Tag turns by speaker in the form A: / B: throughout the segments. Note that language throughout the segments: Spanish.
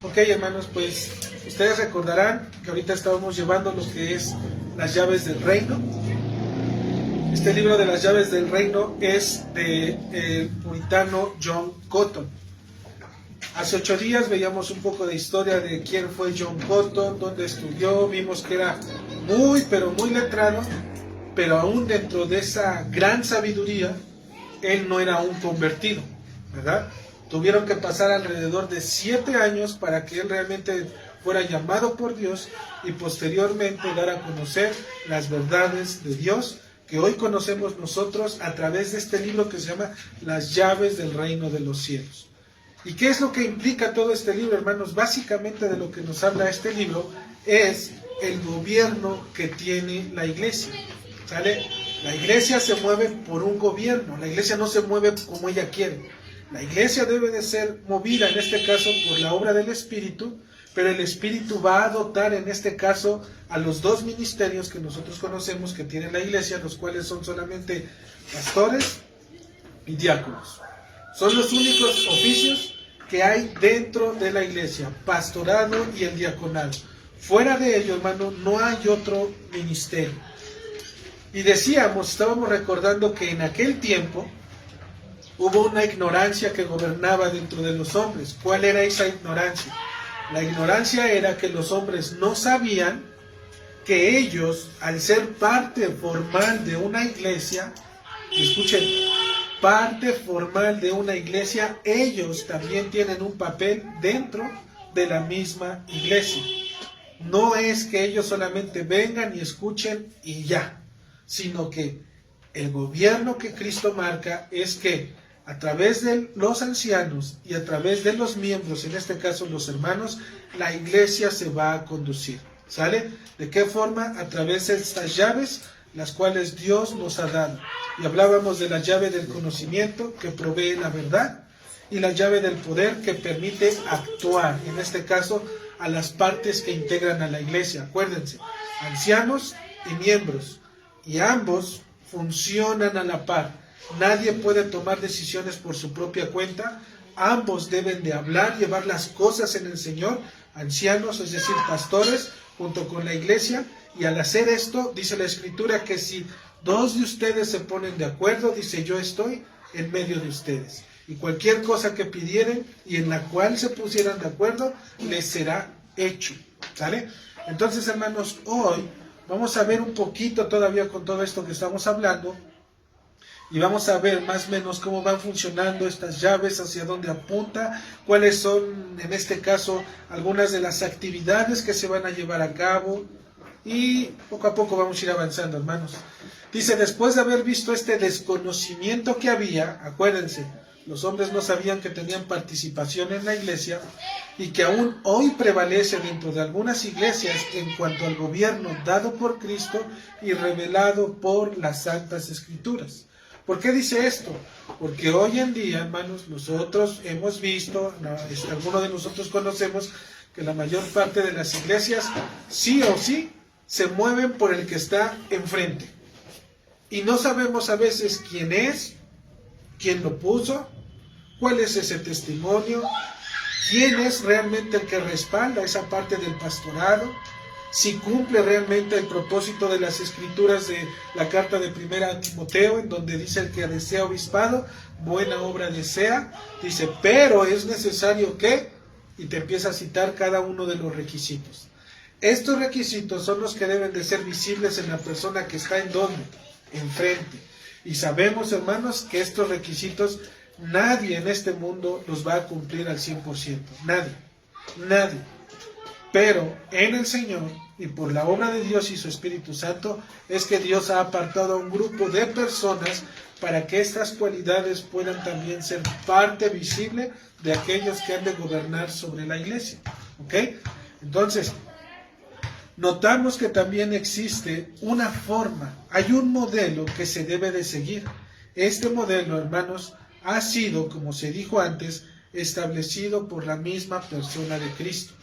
A: Ok, hermanos, pues ustedes recordarán que ahorita estábamos llevando lo que es las llaves del reino. Este libro de las llaves del reino es del puritano John Cotton. Hace 8 días veíamos un poco de historia de quién fue John Cotton, dónde estudió, vimos que era pero muy letrado, pero aún dentro de esa gran sabiduría, él no era un convertido, ¿verdad? Tuvieron que pasar alrededor de 7 años para que él realmente fuera llamado por Dios y posteriormente dar a conocer las verdades de Dios que hoy conocemos nosotros a través de este libro que se llama Las llaves del reino de los cielos. ¿Y qué es lo que implica todo este libro, hermanos? Básicamente de lo que nos habla este libro es el gobierno que tiene la iglesia, ¿sale? La iglesia se mueve por un gobierno, la iglesia no se mueve como ella quiere. La iglesia debe de ser movida, en este caso, por la obra del Espíritu, pero el Espíritu va a dotar, en este caso, a los 2 ministerios que nosotros conocemos que tiene la iglesia, los cuales son solamente pastores y diáconos. Son los únicos oficios que hay dentro de la iglesia, pastorado y el diaconado. Fuera de ello, hermano, no hay otro ministerio. Y estábamos recordando que en aquel tiempo hubo una ignorancia que gobernaba dentro de los hombres. ¿Cuál era esa ignorancia? La ignorancia era que los hombres no sabían que ellos, al ser parte formal de una iglesia, escuchen, parte formal de una iglesia, ellos también tienen un papel dentro de la misma iglesia. No es que ellos solamente vengan y escuchen y ya, sino que el gobierno que Cristo marca es que a través de los ancianos y a través de los miembros, en este caso los hermanos, la iglesia se va a conducir. ¿Sale? ¿De qué forma? A través de estas llaves, las cuales Dios nos ha dado. Y hablábamos de la llave del conocimiento que provee la verdad y la llave del poder que permite actuar, en este caso, a las partes que integran a la iglesia. Acuérdense, ancianos y miembros, y ambos funcionan a la par. Nadie puede tomar decisiones por su propia cuenta. Ambos deben de hablar, llevar las cosas en el Señor, ancianos, es decir, pastores, junto con la iglesia, y al hacer esto, dice la Escritura que si 2 de ustedes se ponen de acuerdo, dice, yo estoy en medio de ustedes. Y cualquier cosa que pidieren y en la cual se pusieran de acuerdo, les será hecho. ¿Sale? Entonces, hermanos, hoy vamos a ver un poquito todavía con todo esto que estamos hablando, y vamos a ver más o menos cómo van funcionando estas llaves, hacia dónde apunta, cuáles son, en este caso, algunas de las actividades que se van a llevar a cabo, y poco a poco vamos a ir avanzando, hermanos. Dice, después de haber visto este desconocimiento que había, acuérdense, los hombres no sabían que tenían participación en la iglesia, y que aún hoy prevalece dentro de algunas iglesias en cuanto al gobierno dado por Cristo y revelado por las Santas Escrituras. ¿Por qué dice esto? Porque hoy en día, hermanos, nosotros hemos visto, algunos de nosotros conocemos que la mayor parte de las iglesias, sí o sí, se mueven por el que está enfrente. Y no sabemos a veces quién es, quién lo puso, cuál es ese testimonio, quién es realmente el que respalda esa parte del pastorado, si cumple realmente el propósito de las Escrituras de la carta de 1 Timoteo, en donde dice el que desea obispado, buena obra desea, dice, pero es necesario que, y te empieza a citar cada uno de los requisitos. Estos requisitos son los que deben de ser visibles en la persona que está en donde, enfrente. Y sabemos, hermanos, que estos requisitos nadie en este mundo los va a cumplir al 100%, nadie. Pero en el Señor y por la obra de Dios y su Espíritu Santo es que Dios ha apartado a un grupo de personas para que estas cualidades puedan también ser parte visible de aquellos que han de gobernar sobre la iglesia. ¿Ok? Entonces, notamos que también existe una forma, hay un modelo que se debe de seguir. Este modelo, hermanos, ha sido, como se dijo antes, establecido por la misma persona de Cristo.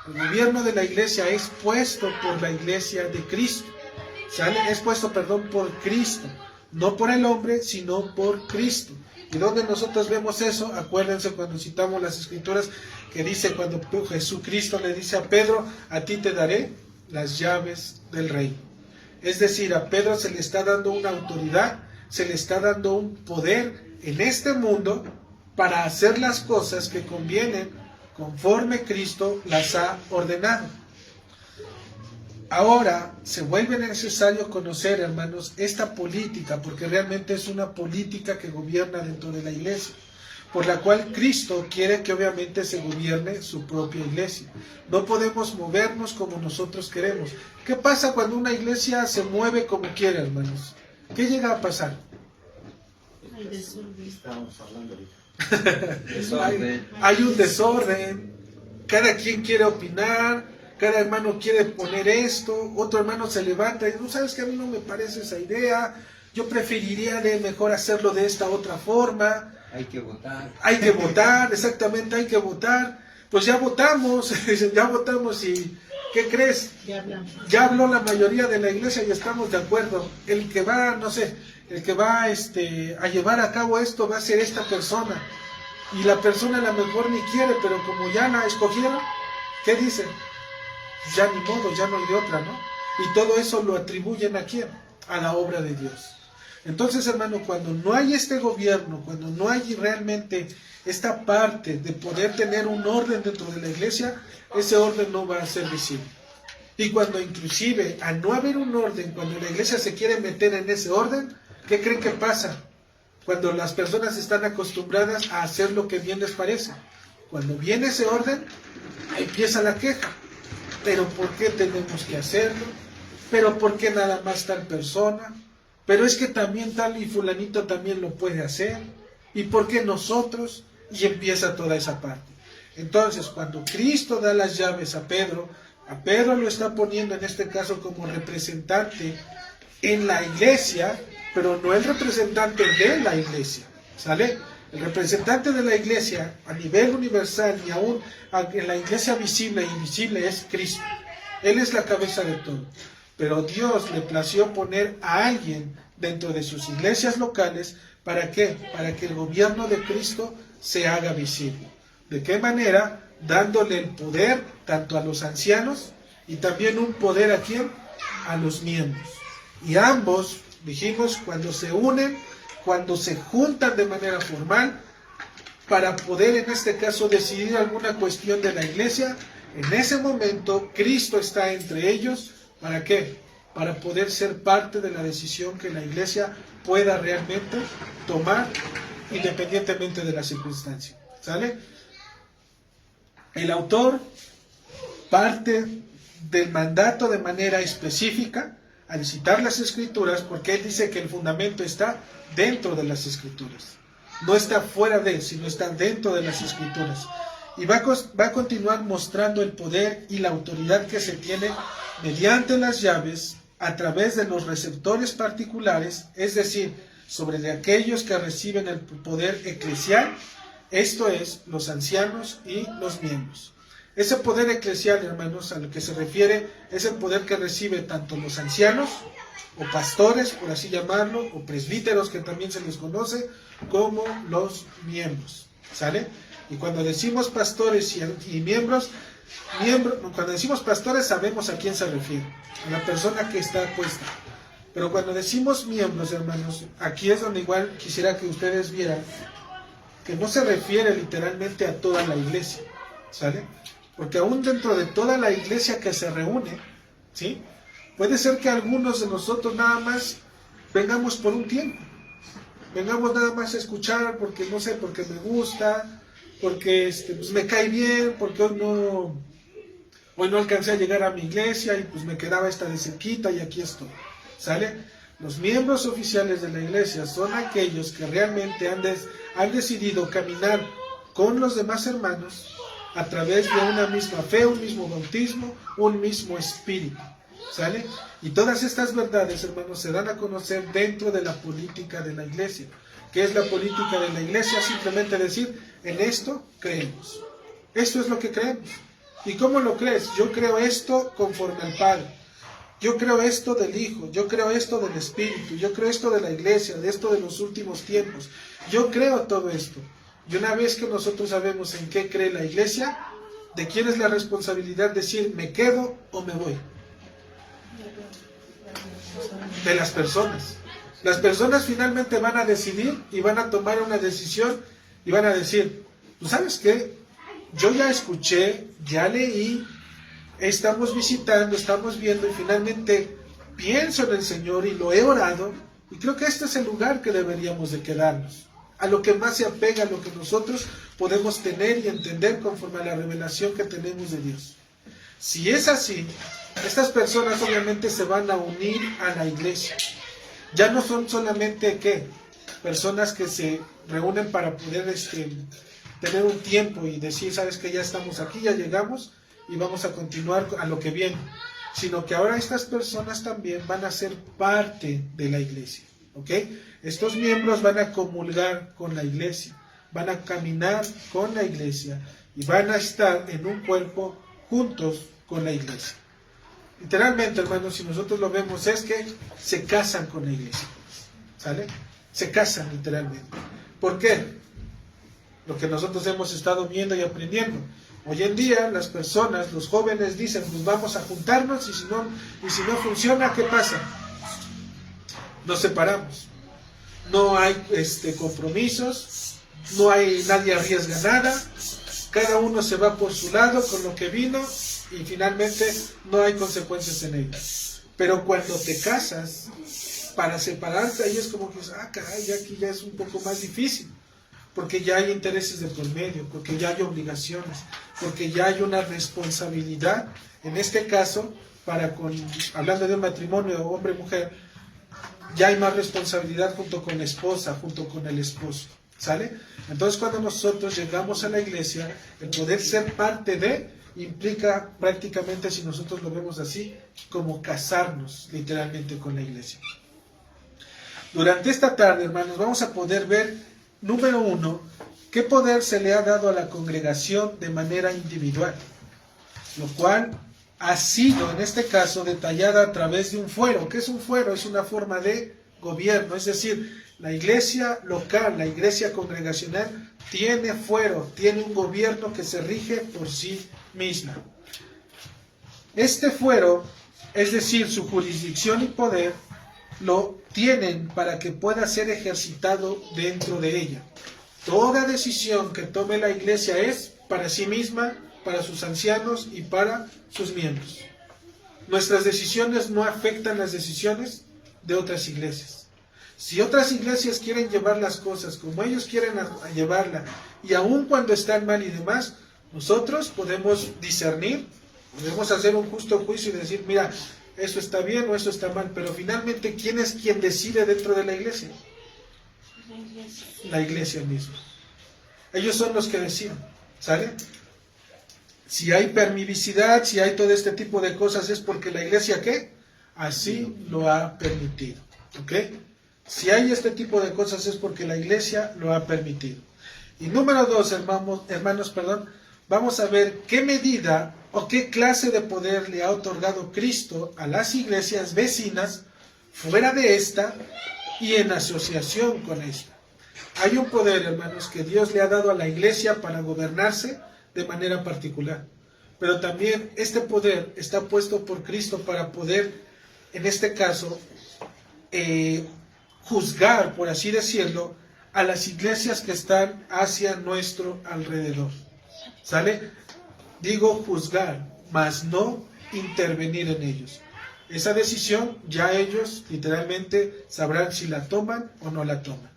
A: El gobierno de la iglesia es puesto por la iglesia de Cristo. Es puesto, por Cristo. No por el hombre, sino por Cristo. ¿Y dónde nosotros vemos eso? Acuérdense cuando citamos las escrituras que dice cuando Jesucristo le dice a Pedro, a ti te daré las llaves del reino. Es decir, a Pedro se le está dando una autoridad, se le está dando un poder en este mundo para hacer las cosas que convienen conforme Cristo las ha ordenado. Ahora se vuelve necesario conocer, hermanos, esta política, porque realmente es una política que gobierna dentro de la iglesia, por la cual Cristo quiere que obviamente se gobierne su propia iglesia. No podemos movernos como nosotros queremos. ¿Qué pasa cuando una iglesia se mueve como quiere, hermanos? ¿Qué llega a pasar?
B: Hay desorden.
C: Estamos hablando ahorita.
A: Hay un desorden, cada quien quiere opinar, cada hermano quiere poner esto, otro hermano se levanta y no sabes que a mí no me parece esa idea, yo preferiría mejor hacerlo de esta otra forma.
C: Hay que votar.
A: Hay que votar, exactamente, hay que votar. Pues ya votamos y ¿qué crees?
B: Ya hablamos.
A: Ya habló la mayoría de la iglesia y estamos de acuerdo. El que va, no sé, el que va a llevar a cabo esto va a ser esta persona. Y la persona a lo mejor ni quiere, pero como ya la escogieron, ¿qué dicen? Ya ni modo, ya no hay de otra, ¿no? Y todo eso lo atribuyen ¿a quién? A la obra de Dios. Entonces, hermano, cuando no hay este gobierno, cuando no hay realmente esta parte de poder tener un orden dentro de la iglesia, ese orden no va a ser visible. Y cuando inclusive, al no haber un orden, cuando la iglesia se quiere meter en ese orden, ¿qué creen que pasa? Cuando las personas están acostumbradas a hacer lo que bien les parece. Cuando viene ese orden, ahí empieza la queja. ¿Pero por qué tenemos que hacerlo? ¿Pero por qué nada más tal persona? Pero es que también tal y fulanito también lo puede hacer. ¿Y por qué nosotros? Y empieza toda esa parte. Entonces, cuando Cristo da las llaves a Pedro lo está poniendo en este caso como representante en la iglesia, pero no el representante de la iglesia, ¿sale? El representante de la iglesia a nivel universal y aún en la iglesia visible e invisible es Cristo. Él es la cabeza de todo. Pero Dios le plació poner a alguien dentro de sus iglesias locales. ¿Para qué? Para que el gobierno de Cristo se haga visible. ¿De qué manera? Dándole el poder tanto a los ancianos y también un poder ¿a quién? A los miembros. Y ambos, dijimos, cuando se unen, cuando se juntan de manera formal, para poder en este caso decidir alguna cuestión de la iglesia, en ese momento Cristo está entre ellos. ¿Para qué? Para poder ser parte de la decisión que la iglesia pueda realmente tomar independientemente de la circunstancia. ¿Sale? El autor parte del mandato de manera específica al citar las escrituras, porque él dice que el fundamento está dentro de las escrituras. No está fuera de, sino está dentro de las escrituras. Y va a continuar mostrando el poder y la autoridad que se tiene mediante las llaves a través de los receptores particulares, es decir, sobre de aquellos que reciben el poder eclesial, esto es, los ancianos y los miembros. Ese poder eclesial, hermanos, a lo que se refiere, es el poder que recibe tanto los ancianos, o pastores, por así llamarlo, o presbíteros, que también se les conoce, como los miembros, ¿sale? Y cuando decimos pastores y miembros, cuando decimos pastores sabemos a quién se refiere, a la persona que está puesta. Pero cuando decimos miembros, hermanos, aquí es donde igual quisiera que ustedes vieran que no se refiere literalmente a toda la iglesia, ¿sale? Porque aún dentro de toda la iglesia que se reúne, ¿sí? Puede ser que algunos de nosotros nada más vengamos por un tiempo, vengamos nada más a escuchar porque no sé, porque me gusta, porque pues me cae bien, porque hoy no alcancé a llegar a mi iglesia y pues me quedaba esta de cerquita y aquí estoy, ¿sale? Los miembros oficiales de la iglesia son aquellos que realmente han decidido caminar con los demás hermanos a través de una misma fe, un mismo bautismo, un mismo espíritu, ¿sale? Y todas estas verdades, hermanos, se dan a conocer dentro de la política de la iglesia. ¿Qué es la política de la iglesia? Simplemente decir, en esto creemos. Esto es lo que creemos. ¿Y cómo lo crees? Yo creo esto conforme al Padre. Yo creo esto del Hijo, yo creo esto del Espíritu, yo creo esto de la iglesia, de esto de los últimos tiempos. Yo creo todo esto. Y una vez que nosotros sabemos en qué cree la iglesia, ¿de quién es la responsabilidad decir me quedo o me voy? De las personas. Las personas finalmente van a decidir y van a tomar una decisión y van a decir, ¿tú sabes qué? Yo ya escuché, ya leí, estamos visitando, estamos viendo y finalmente pienso en el Señor y lo he orado y creo que este es el lugar que deberíamos de quedarnos, a lo que más se apega a lo que nosotros podemos tener y entender conforme a la revelación que tenemos de Dios. Si es así, estas personas obviamente se van a unir a la iglesia. Ya no son solamente personas que se reúnen para poder tener un tiempo y decir, sabes que ya estamos aquí, ya llegamos y vamos a continuar a lo que viene, sino que ahora estas personas también van a ser parte de la iglesia, ¿ok? Estos miembros van a comulgar con la iglesia, van a caminar con la iglesia y van a estar en un cuerpo juntos con la iglesia. Literalmente, hermanos, si nosotros lo vemos, es que se casan con la iglesia, ¿sale? Se casan literalmente. ¿Por qué? Lo que nosotros hemos estado viendo y aprendiendo. Hoy en día las personas, los jóvenes dicen, pues vamos a juntarnos y si no funciona, ¿qué pasa? Nos separamos. No hay compromisos, nadie arriesga nada, cada uno se va por su lado con lo que vino y finalmente no hay consecuencias en ello. Pero cuando te casas, para separarte ahí es como que, caray, aquí ya es un poco más difícil, porque ya hay intereses de por medio, porque ya hay obligaciones, porque ya hay una responsabilidad, en este caso, hablando de un matrimonio hombre-mujer, ya hay más responsabilidad junto con la esposa, junto con el esposo, ¿sale? Entonces cuando nosotros llegamos a la iglesia, el poder ser parte de, implica prácticamente, si nosotros lo vemos así, como casarnos literalmente con la iglesia. Durante esta tarde, hermanos, vamos a poder ver, número 1, qué poder se le ha dado a la congregación de manera individual, lo cual ha sido, en este caso, detallada a través de un fuero. ¿Qué es un fuero? Es una forma de gobierno, es decir, la iglesia local, la iglesia congregacional, tiene fuero, tiene un gobierno que se rige por sí misma. Este fuero, es decir, su jurisdicción y poder, lo tienen para que pueda ser ejercitado dentro de ella. Toda decisión que tome la iglesia es para sí misma, para sus ancianos y para sus miembros. Nuestras decisiones no afectan las decisiones de otras iglesias. Si otras iglesias quieren llevar las cosas como ellos quieren llevarla, y aun cuando están mal y demás, nosotros podemos discernir, podemos hacer un justo juicio y decir, mira, eso está bien o eso está mal, pero finalmente, ¿quién es quien decide dentro de la iglesia? La iglesia misma. Ellos son los que deciden, ¿sale? Si hay permisividad, si hay todo este tipo de cosas, es porque la iglesia, ¿qué? Así lo ha permitido, ¿ok? Si hay este tipo de cosas es porque la iglesia lo ha permitido. Y número 2, hermanos, vamos a ver qué medida o qué clase de poder le ha otorgado Cristo a las iglesias vecinas fuera de esta y en asociación con esta. Hay un poder, hermanos, que Dios le ha dado a la iglesia para gobernarse de manera particular. Pero también este poder está puesto por Cristo para poder, en este caso, juzgar, por así decirlo, a las iglesias que están hacia nuestro alrededor. ¿Sale? Digo juzgar, mas no intervenir en ellos. Esa decisión ya ellos literalmente sabrán si la toman o no la toman.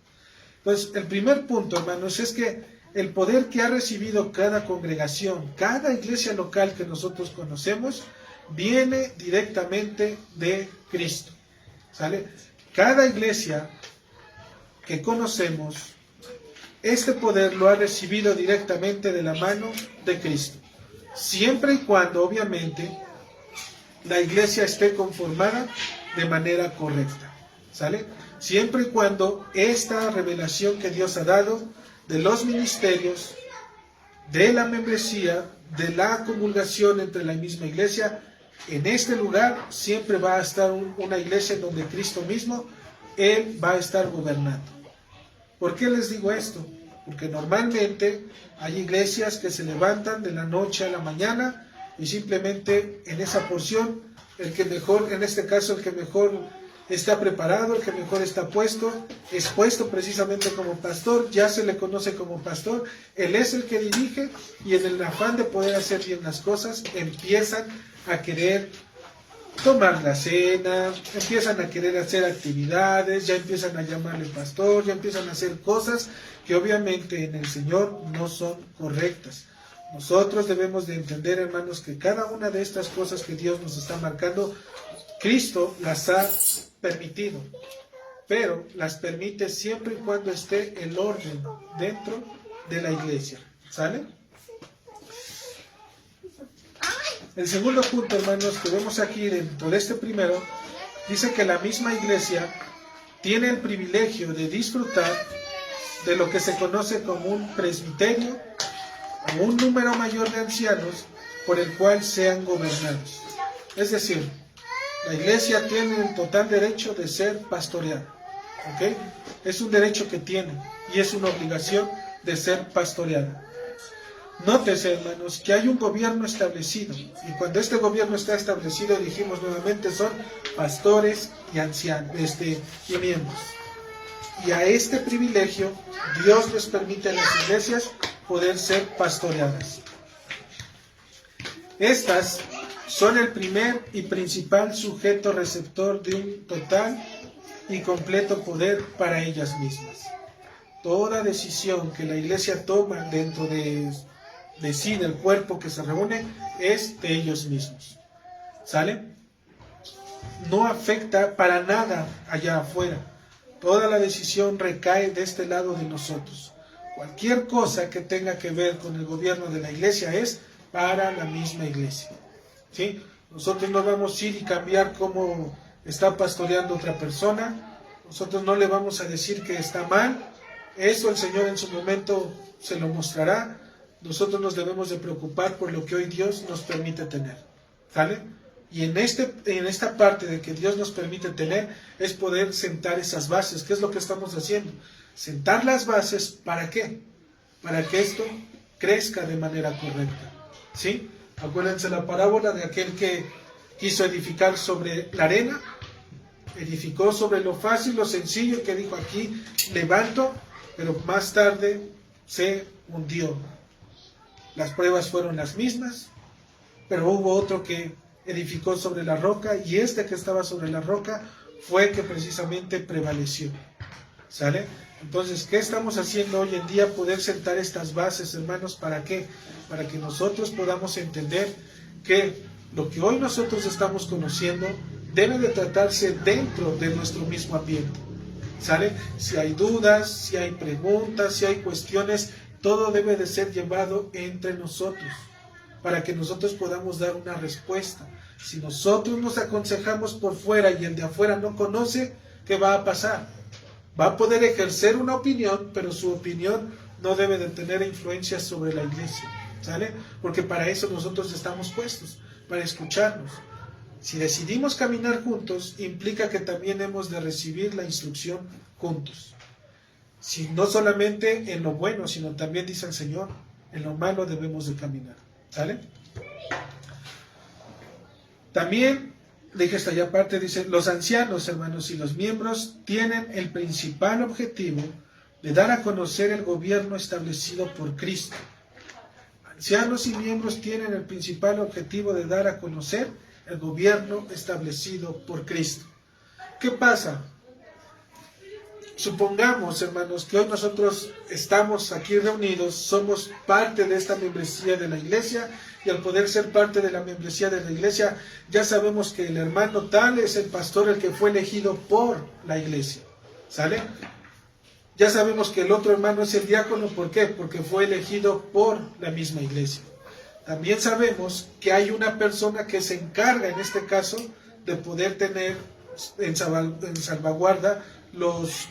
A: Entonces, el primer punto, hermanos, es que el poder que ha recibido cada congregación, cada iglesia local que nosotros conocemos, viene directamente de Cristo. ¿Sale? Cada iglesia que conocemos, este poder lo ha recibido directamente de la mano de Cristo. Siempre y cuando, obviamente, la iglesia esté conformada de manera correcta. ¿Sale? Siempre y cuando esta revelación que Dios ha dado de los ministerios, de la membresía, de la comulgación entre la misma iglesia, en este lugar siempre va a estar una iglesia donde Cristo mismo, Él va a estar gobernando. ¿Por qué les digo esto? Porque normalmente hay iglesias que se levantan de la noche a la mañana y simplemente en esa porción, el que mejor, en este caso el que mejor está preparado, el que mejor está puesto, es puesto precisamente como pastor, ya se le conoce como pastor, él es el que dirige y en el afán de poder hacer bien las cosas, empiezan a querer tomar la cena, empiezan a querer hacer actividades, ya empiezan a llamarle pastor, ya empiezan a hacer cosas que obviamente en el Señor no son correctas. Nosotros debemos de entender, hermanos, que cada una de estas cosas que Dios nos está marcando, Cristo las ha permitido, pero las permite siempre y cuando esté el orden dentro de la iglesia. ¿Sale? El segundo punto, hermanos, que vemos aquí dentro de este primero, dice que la misma iglesia tiene el privilegio de disfrutar de lo que se conoce como un presbiterio o un número mayor de ancianos por el cual sean gobernados. Es decir, la iglesia tiene el total derecho de ser pastoreada. ¿Ok? Es un derecho que tiene y es una obligación de ser pastoreada. Nótese, hermanos, que hay un gobierno establecido, y cuando este gobierno está establecido, dijimos nuevamente, son pastores y ancianos, y miembros. Y a este privilegio, Dios les permite a las iglesias poder ser pastoreadas. Estas son el primer y principal sujeto receptor de un total y completo poder para ellas mismas. Toda decisión que la iglesia toma dentro de sí, del cuerpo que se reúne, es de ellos mismos. ¿Sale? No afecta para nada allá afuera. Toda la decisión recae de este lado de nosotros. Cualquier cosa que tenga que ver con el gobierno de la iglesia es para la misma iglesia. ¿Sí? Nosotros no vamos a ir y cambiar cómo está pastoreando otra persona. Nosotros no le vamos a decir que está mal. Eso el Señor en su momento se lo mostrará. Nosotros nos debemos de preocupar por lo que hoy Dios nos permite tener. ¿Sale? Y en esta parte de que Dios nos permite tener es poder sentar esas bases. ¿Qué es lo que estamos haciendo? Sentar las bases, ¿para qué? Para que esto crezca de manera correcta. ¿Sí? Acuérdense la parábola de aquel que quiso edificar sobre la arena, edificó sobre lo fácil, lo sencillo, que dijo aquí, levanto, pero más tarde se hundió. Las pruebas fueron las mismas, pero hubo otro que edificó sobre la roca, y este que estaba sobre la roca fue que precisamente prevaleció. ¿Sale? Entonces, ¿qué estamos haciendo hoy en día? Poder sentar estas bases, hermanos, ¿para qué? Para que nosotros podamos entender que lo que hoy nosotros estamos conociendo debe de tratarse dentro de nuestro mismo ambiente. ¿Sale? Si hay dudas, si hay preguntas, si hay cuestiones, todo debe de ser llevado entre nosotros, para que nosotros podamos dar una respuesta. Si nosotros nos aconsejamos por fuera y el de afuera no conoce, ¿qué va a pasar? Va a poder ejercer una opinión, pero su opinión no debe de tener influencia sobre la iglesia. ¿Sale? Porque para eso nosotros estamos puestos, para escucharnos. Si decidimos caminar juntos, implica que también hemos de recibir la instrucción juntos. Si no solamente en lo bueno, sino también, dice el Señor, en lo malo debemos de caminar. ¿Sale? También, dije esta ya parte, dice, los ancianos, hermanos, y los miembros tienen el principal objetivo de dar a conocer el gobierno establecido por Cristo. Ancianos y miembros tienen el principal objetivo de dar a conocer el gobierno establecido por Cristo. ¿Qué pasa? Supongamos, hermanos, que hoy nosotros estamos aquí reunidos, somos parte de esta membresía de la iglesia, y al poder ser parte de la membresía de la iglesia, ya sabemos que el hermano tal es el pastor, el que fue elegido por la iglesia. ¿Sale? Ya sabemos que el otro hermano es el diácono, ¿por qué? Porque fue elegido por la misma iglesia. También sabemos que hay una persona que se encarga, en este caso, de poder tener en salvaguarda los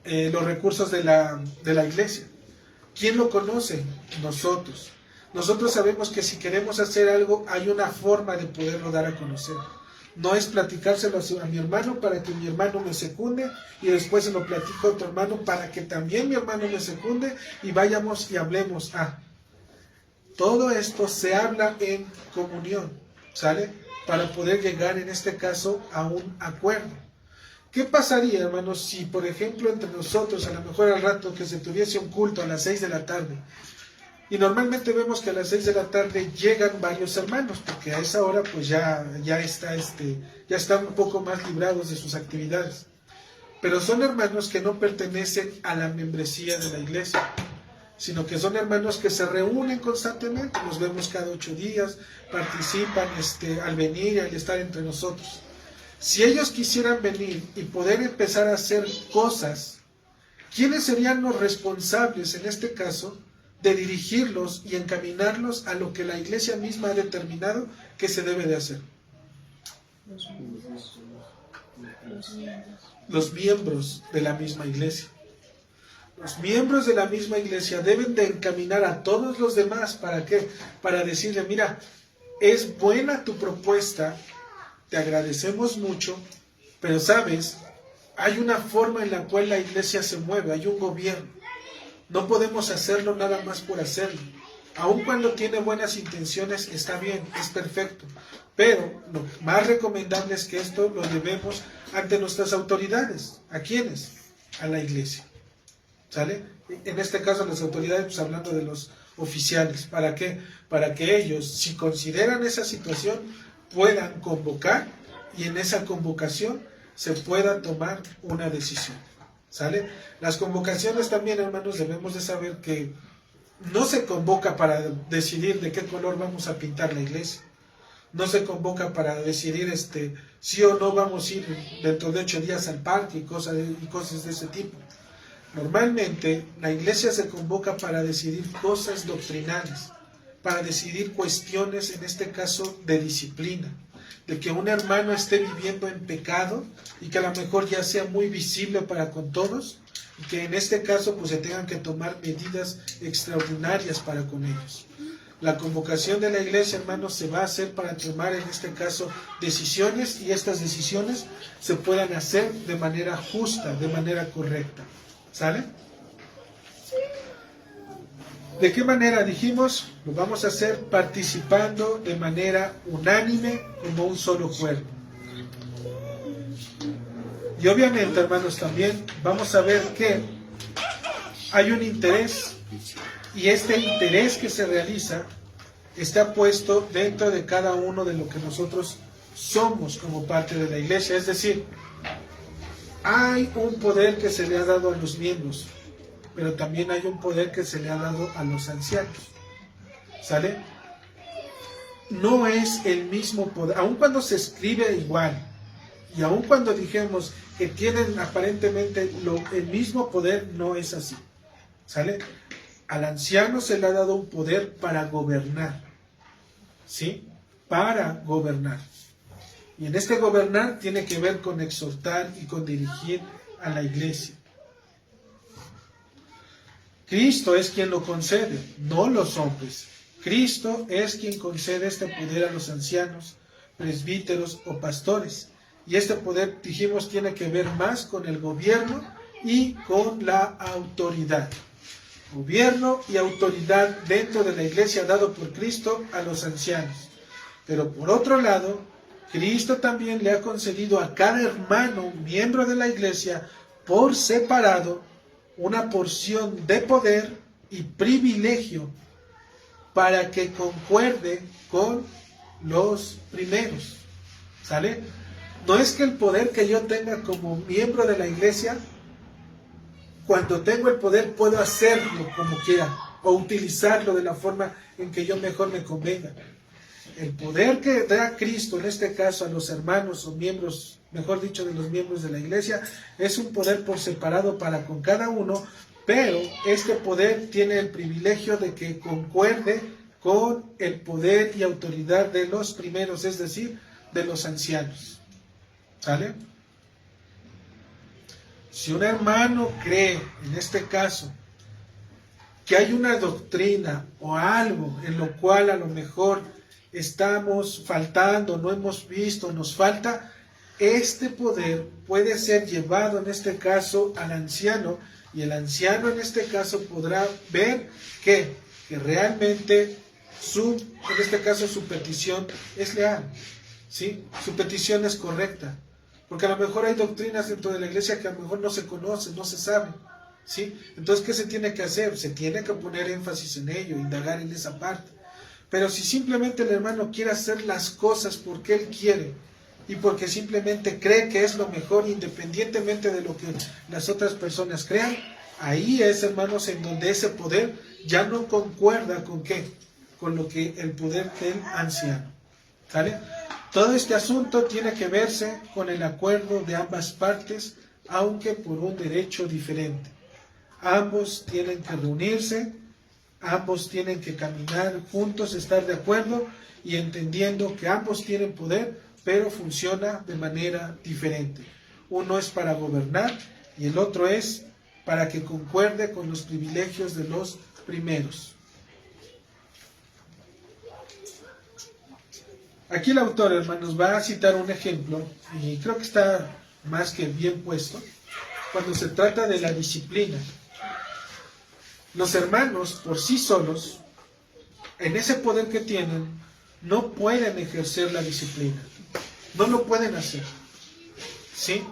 A: recursos de la iglesia. ¿Quién lo conoce? Nosotros. Nosotros sabemos que si queremos hacer algo, hay una forma de poderlo dar a conocer. No es platicárselo a mi hermano para que mi hermano me secunde y después se lo platico a otro hermano para que también mi hermano me secunde y vayamos y hablemos. Todo esto se habla en comunión, ¿sale? Para poder llegar en este caso a un acuerdo. ¿Qué pasaría, hermanos, si por ejemplo entre nosotros a lo mejor al rato que se tuviese un culto a las 6 de la tarde? Y normalmente vemos que a las 6 de la tarde llegan varios hermanos, porque a esa hora pues ya están un poco más librados de sus actividades. Pero son hermanos que no pertenecen a la membresía de la iglesia, sino que son hermanos que se reúnen constantemente, los vemos cada 8 días, participan al venir y al estar entre nosotros. Si ellos quisieran venir y poder empezar a hacer cosas, ¿quiénes serían los responsables en este caso de dirigirlos y encaminarlos a lo que la iglesia misma ha determinado que se debe de hacer? Los miembros de la misma iglesia. Los miembros de la misma iglesia deben de encaminar a todos los demás. ¿Para qué? Para decirle, mira, es buena tu propuesta, te agradecemos mucho, pero sabes, hay una forma en la cual la iglesia se mueve, hay un gobierno. No podemos hacerlo nada más por hacerlo. Aun cuando tiene buenas intenciones, está bien, es perfecto. Pero lo más recomendable es que esto lo debemos ante nuestras autoridades. ¿A quiénes? A la iglesia. ¿Sale? En este caso las autoridades, pues hablando de los oficiales. ¿Para qué? Para que ellos, si consideran esa situación, puedan convocar y en esa convocación se pueda tomar una decisión. ¿Sale? Las convocaciones también, hermanos, debemos de saber que no se convoca para decidir de qué color vamos a pintar la iglesia. No se convoca para decidir sí o no vamos a ir dentro de 8 días al parque y cosas de ese tipo. Normalmente la iglesia se convoca para decidir cosas doctrinales, para decidir cuestiones, en este caso, de disciplina, de que un hermano esté viviendo en pecado y que a lo mejor ya sea muy visible para con todos y que en este caso pues se tengan que tomar medidas extraordinarias para con ellos. La convocación de la iglesia, hermanos, se va a hacer para tomar en este caso decisiones y estas decisiones se puedan hacer de manera justa, de manera correcta. ¿Sale? ¿De qué manera? Dijimos, lo vamos a hacer participando de manera unánime como un solo cuerpo. Y obviamente, hermanos, también vamos a ver que hay un interés y este interés que se realiza está puesto dentro de cada uno de lo que nosotros somos como parte de la iglesia. Es decir, hay un poder que se le ha dado a los miembros, pero también hay un poder que se le ha dado a los ancianos. ¿Sale? No es el mismo poder, aun cuando se escribe igual, y aun cuando dijimos que tienen aparentemente el mismo poder, no es así. ¿Sale? Al anciano se le ha dado un poder para gobernar. ¿Sí? Para gobernar. Y en este gobernar tiene que ver con exhortar y con dirigir a la iglesia. Cristo es quien lo concede, no los hombres. Cristo es quien concede este poder a los ancianos, presbíteros o pastores. Y este poder, dijimos, tiene que ver más con el gobierno y con la autoridad. Gobierno y autoridad dentro de la iglesia dado por Cristo a los ancianos. Pero por otro lado, Cristo también le ha concedido a cada hermano, miembro de la iglesia, por separado, una porción de poder y privilegio para que concuerde con los primeros. ¿Sale? No es que el poder que yo tenga como miembro de la iglesia, cuando tengo el poder puedo hacerlo como quiera o utilizarlo de la forma en que yo mejor me convenga. El poder que da Cristo, en este caso a los hermanos o miembros, mejor dicho, de los miembros de la iglesia, es un poder por separado para con cada uno, pero este poder tiene el privilegio de que concuerde con el poder y autoridad de los primeros, es decir, de los ancianos. ¿Sale? Si un hermano cree, en este caso, que hay una doctrina o algo en lo cual a lo mejor estamos faltando, no hemos visto, nos falta, este poder puede ser llevado en este caso al anciano, y el anciano en este caso podrá ver que realmente en este caso su petición es leal, ¿sí? Su petición es correcta, porque a lo mejor hay doctrinas dentro de la iglesia que a lo mejor no se conocen, no se saben, ¿sí? Entonces, ¿qué se tiene que hacer? Se tiene que poner énfasis en ello, indagar en esa parte. Pero si simplemente el hermano quiere hacer las cosas porque él quiere y porque simplemente cree que es lo mejor, independientemente de lo que las otras personas crean, ahí es, hermanos, en donde ese poder ya no concuerda con ¿qué? Con lo que el poder del anciano. ¿Sale? Todo este asunto tiene que verse con el acuerdo de ambas partes, aunque por un derecho diferente. Ambos tienen que reunirse, ambos tienen que caminar juntos, estar de acuerdo y entendiendo que ambos tienen poder, pero funciona de manera diferente. Uno es para gobernar y el otro es para que concuerde con los privilegios de los primeros. Aquí el autor, hermanos, va a citar un ejemplo, y creo que está más que bien puesto, cuando se trata de la disciplina. Los hermanos, por sí solos, en ese poder que tienen, no pueden ejercer la disciplina. No lo pueden hacer. ¿Sí?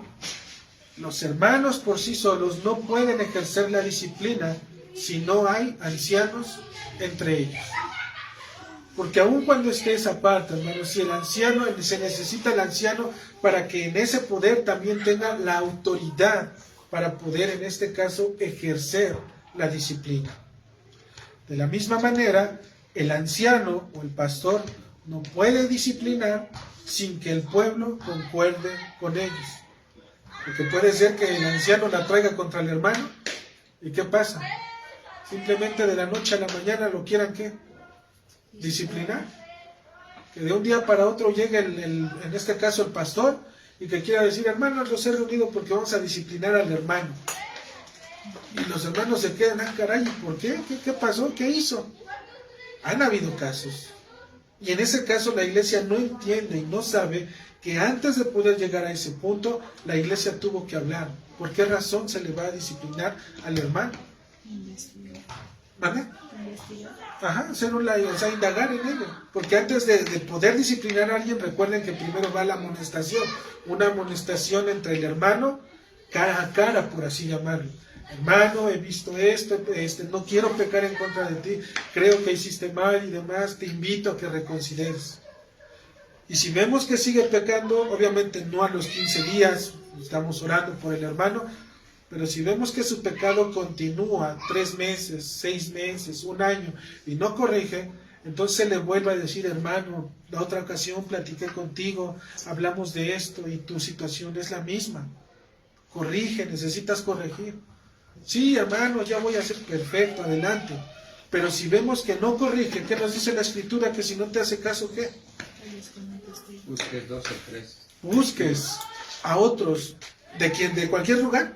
A: Los hermanos por sí solos no pueden ejercer la disciplina si no hay ancianos entre ellos. Porque aun cuando esté esa parte, hermanos, si el anciano, se necesita el anciano para que en ese poder también tenga la autoridad para poder, en este caso, ejercer la disciplina. De la misma manera, el anciano o el pastor no puede disciplinar sin que el pueblo concuerde con ellos. Porque puede ser que el anciano la traiga contra el hermano, ¿y qué pasa? Simplemente de la noche a la mañana lo quieran, ¿qué? Disciplinar. Que de un día para otro llegue en este caso el pastor y que quiera decir, hermanos, los he reunido porque vamos a disciplinar al hermano. Y los hermanos se quedan, caray, ¿por qué? ¿Qué pasó? ¿Qué hizo? Han habido casos. Y en ese caso la iglesia no entiende y no sabe que antes de poder llegar a ese punto, la iglesia tuvo que hablar. ¿Por qué razón se le va a disciplinar al hermano? ¿Vale? Ajá, indagar en ello. Porque antes de poder disciplinar a alguien, recuerden que primero va la amonestación. Una amonestación entre el hermano, cara a cara, por así llamarlo. Hermano, he visto esto, no quiero pecar en contra de ti, creo que hiciste mal y demás, te invito a que reconsideres. Y si vemos que sigue pecando, obviamente no a los 15 días, estamos orando por el hermano, pero si vemos que su pecado continúa 3 meses, 6 meses, 1 año y no corrige, entonces se le vuelve a decir, hermano, la otra ocasión platiqué contigo, hablamos de esto y tu situación es la misma. Corrige, necesitas corregir. Sí, hermano, ya voy a ser perfecto, adelante. Pero si vemos que no corrige, ¿qué nos dice la Escritura? Que si no te hace caso, ¿qué?
C: Busques 2 o 3.
A: Busques a otros. ¿De quién? ¿De cualquier lugar?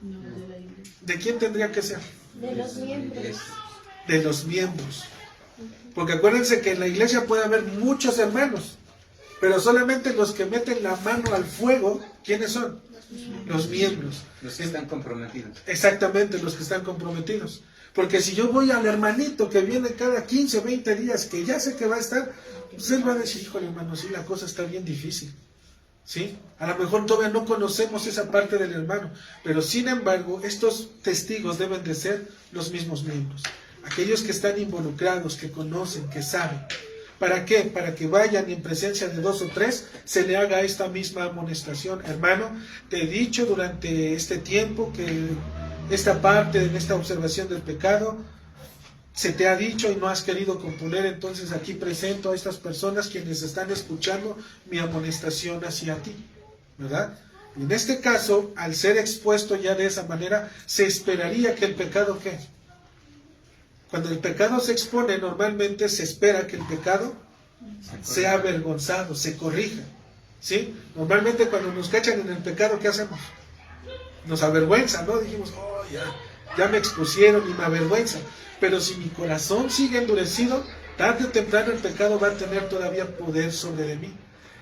B: No, de la iglesia.
A: ¿De quién tendría que ser?
D: De los miembros.
A: De los miembros. Porque acuérdense que en la iglesia puede haber muchos hermanos, pero solamente los que meten la mano al fuego, ¿quiénes son? Los miembros.
C: Los que están comprometidos.
A: Exactamente, los que están comprometidos. Porque si yo voy al hermanito que viene cada 15, 20 días, que ya sé que va a estar, pues él va a decir, híjole hermano, sí, la cosa está bien difícil. ¿Sí? A lo mejor todavía no conocemos esa parte del hermano, pero sin embargo, estos testigos deben de ser los mismos miembros. Aquellos que están involucrados, que conocen, que saben. ¿Para qué? Para que vayan y en presencia de 2 o 3 se le haga esta misma amonestación. Hermano, te he dicho durante este tiempo que esta parte, en esta observación del pecado, se te ha dicho y no has querido componer, entonces aquí presento a estas personas quienes están escuchando mi amonestación hacia ti, ¿verdad? Y en este caso, al ser expuesto ya de esa manera, se esperaría que el pecado, ¿qué? Cuando el pecado se expone, normalmente se espera que el pecado sea avergonzado, se corrija, ¿sí? Normalmente cuando nos cachan en el pecado, ¿qué hacemos? Nos avergüenza, ¿no? Dijimos, ya me expusieron y me avergüenza. Pero si mi corazón sigue endurecido, tarde o temprano el pecado va a tener todavía poder sobre mí.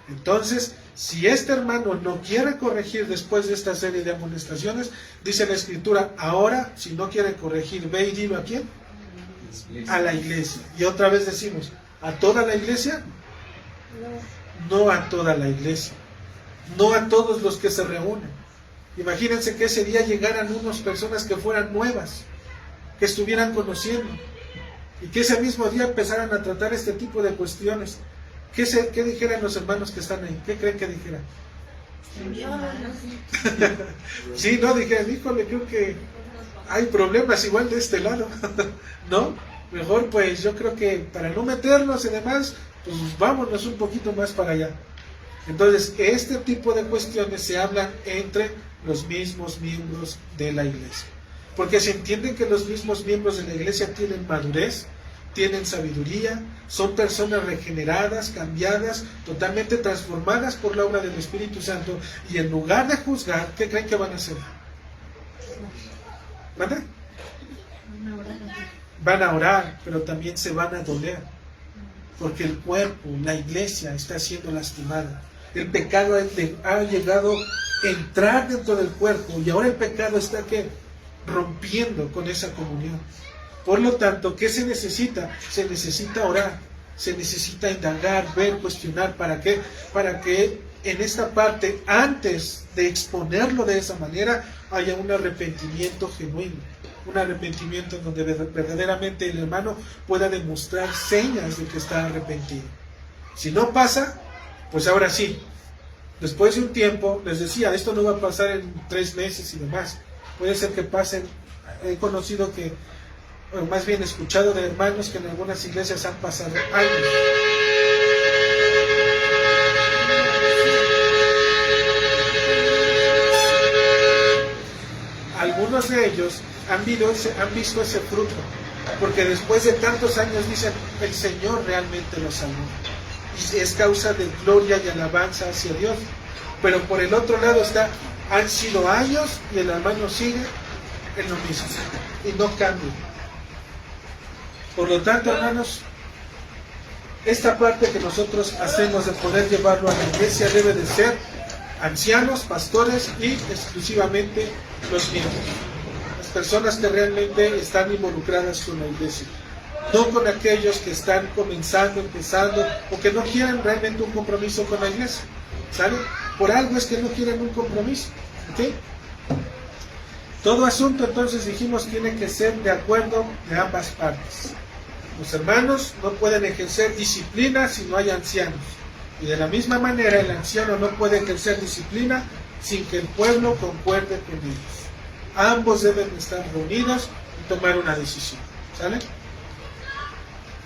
A: Entonces, si este hermano no quiere corregir después de esta serie de amonestaciones, dice la Escritura, ahora, si no quiere corregir, ve y dilo ¿a quién? A la iglesia. Y otra vez decimos, ¿a toda la iglesia? No a toda la iglesia. No a todos los que se reúnen. Imagínense que ese día llegaran unas personas que fueran nuevas, que estuvieran conociendo, y que ese mismo día empezaran a tratar este tipo de cuestiones. ¿Qué dijeran los hermanos que están ahí? ¿Qué creen que dijeran? Sí, no, dijeran, híjole, creo que hay problemas igual de este lado. ¿No? Mejor pues yo creo que para no meternos y demás, pues vámonos un poquito más para allá. Entonces, este tipo de cuestiones se hablan entre los mismos miembros de la iglesia. Porque se entienden que los mismos miembros de la iglesia tienen madurez, tienen sabiduría, son personas regeneradas, cambiadas, totalmente transformadas por la obra del Espíritu Santo, y en lugar de juzgar, ¿qué creen que van a hacer? ¿Vale? Van a orar, pero también se van a doler, porque el cuerpo, la iglesia está siendo lastimada. El pecado ha llegado a entrar dentro del cuerpo, y ahora el pecado está rompiendo con esa comunión. Por lo tanto, ¿qué se necesita? Se necesita orar, se necesita indagar, ver, cuestionar. ¿Para qué? Para que en esta parte, antes de exponerlo de esa manera, haya un arrepentimiento genuino, un arrepentimiento en donde verdaderamente el hermano pueda demostrar señas de que está arrepentido. Si no pasa, pues ahora sí, después de un tiempo, les decía, esto no va a pasar en 3 meses y demás, puede ser que pasen. He conocido que, o más bien escuchado de hermanos que en algunas iglesias han pasado años. Algunos de ellos han visto ese fruto, porque después de tantos años dicen, el Señor realmente los salvó, y es causa de gloria y alabanza hacia Dios. Pero por el otro lado han sido años y el hermano sigue en lo mismo y no cambia. Por lo tanto, hermanos, esta parte que nosotros hacemos de poder llevarlo a la iglesia debe de ser ancianos, pastores y exclusivamente los miembros, las personas que realmente están involucradas con la iglesia, no con aquellos que están empezando o que no quieren realmente un compromiso con la iglesia. ¿Sale? Por algo es que no quieren un compromiso. ¿Ok? Todo asunto, entonces dijimos, tiene que ser de acuerdo de ambas partes. Los hermanos no pueden ejercer disciplina si no hay ancianos. Y de la misma manera, el anciano no puede ejercer disciplina sin que el pueblo concuerde con ellos. Ambos deben estar reunidos y tomar una decisión. ¿Sale?